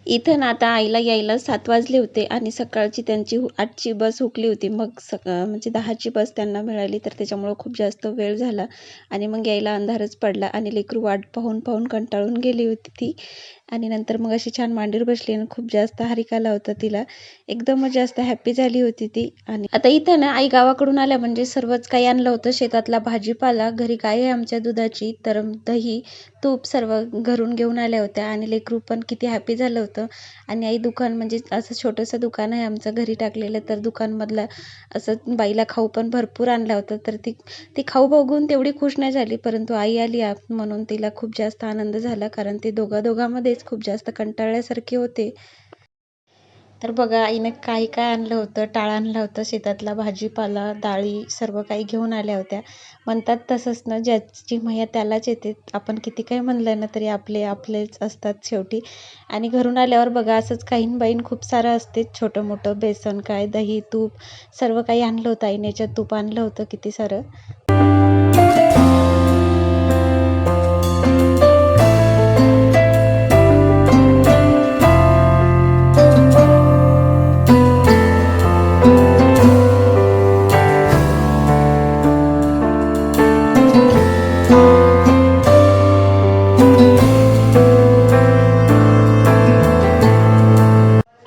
इथं ना आता आईला यायला 7 वाजले होते आणि सकाळची त्यांची 8ची बस हुकली होती. मग म्हणजे 10ची बस त्यांना मिळाली, तर त्याच्यामुळं खूप जास्त वेळ झाला आणि मग यायला अंधारच पडला आणि लेकरू वाट पाहून कंटाळून गेली होती ती. आणि नंतर मग अशी छान मांडीवर बसली आणि खूप जास्त हरिक आला होता तिला. एकदमच जास्त हॅपी झाली होती ती. आणि आता इथं ना आई गावाकडून आल्या म्हणजे सर्वच काही आणलं होतं. शेतातला भाजीपाला, घरी गाय आहे आमच्या दुधाची, तर दही, तूप सर्व घरून घेऊन आल्या होत्या आणि लेकरू पण किती हॅपी झालं होतं. आणि आई दुकान म्हणजे असं छोटंसं दुकान आहे आमचं घरी टाकलेलं, तर दुकानमधला असं बाईला खाऊ पण भरपूर आणला होता. तर ती ती खाऊ बघून तेवढी खुश नाही झाली, परंतु आई आली म्हणून तिला खूप जास्त आनंद झाला, कारण ते दोघांमध्येच खूप जास्त कंटाळल्यासारखे होते. तर बघा आईने काय काय आणलं होतं. टाळ आणला होता, शेतातला भाजीपाला, डाळी सर्व काही घेऊन आल्या होत्या. म्हणतात तसंच ना, ज्याची मैया त्यालाच येते. आपण किती काही म्हणलं ना तरी आपलेच असतात शेवटी. आणि घरून आल्यावर बघा असंच काहीन बाईन खूप सारं असते, छोटं मोठं बेसन काय, दही, तूप सर्व काही आणलं होतं आईने. याच्यात तूप आणलं होतं किती सारं.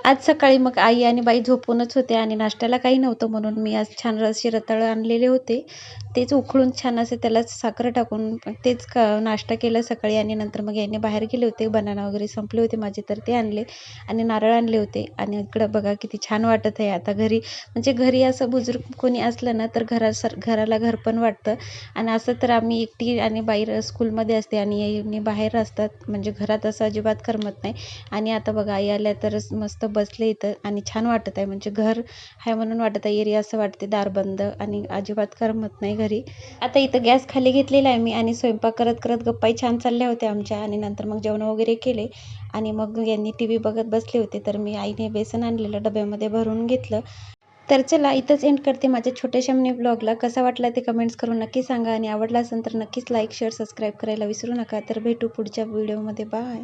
आज सकाळी मग आई आणि बाई झोपूनच होते आणि नाश्त्याला काही नव्हतं, म्हणून मी आज छान असे रताळं आणलेले होते. तेच उकळून छान असे त्याला साखर टाकून तेच नाश्ता केला सकाळी. आणि नंतर मग याने बाहेर गेले होते, बनाना वगैरे संपले होते माझे, तर ते आणले आणि नारळ आणले होते. आणि इकडं बघा किती छान वाटत आहे आता घरी. म्हणजे घरी असं बुजुर्ग कोणी असलं ना तर घराला घर पण वाटतं. आणि असं तर आम्ही एकटी आणि बाई स्कूलमध्ये असते आणि बाहेर असतात, म्हणजे घरात असं अजिबात करमत नाही. आणि आता बघा आई आल्या तरच मस्त बसले इथं आणि छान वाटत आहे, म्हणजे घर आहे म्हणून वाटत आहे. एरिया असं वाटते दार बंद आणि अजिबात करमत नाही घरी. आता इथं गॅस खाली घेतलेला आहे मी आणि स्वयंपाक करत करत गप्पाही छान चालल्या होत्या आमच्या. आणि नंतर मग जेवण वगैरे केले आणि मग यांनी टी व्ही बघत बसले होते, तर मी आईने बेसन आणलेलं डब्यामध्ये भरून घेतलं. तर चला इथंच एंड करते माझ्या छोट्याशा मिनी ब्लॉगला. कसा वाटला ते कमेंट्स करून नक्की सांगा आणि आवडला असेल तर नक्कीच लाईक शेअर सबस्क्राईब करायला विसरू नका. तर भेटू पुढच्या व्हिडिओमध्ये. बाय.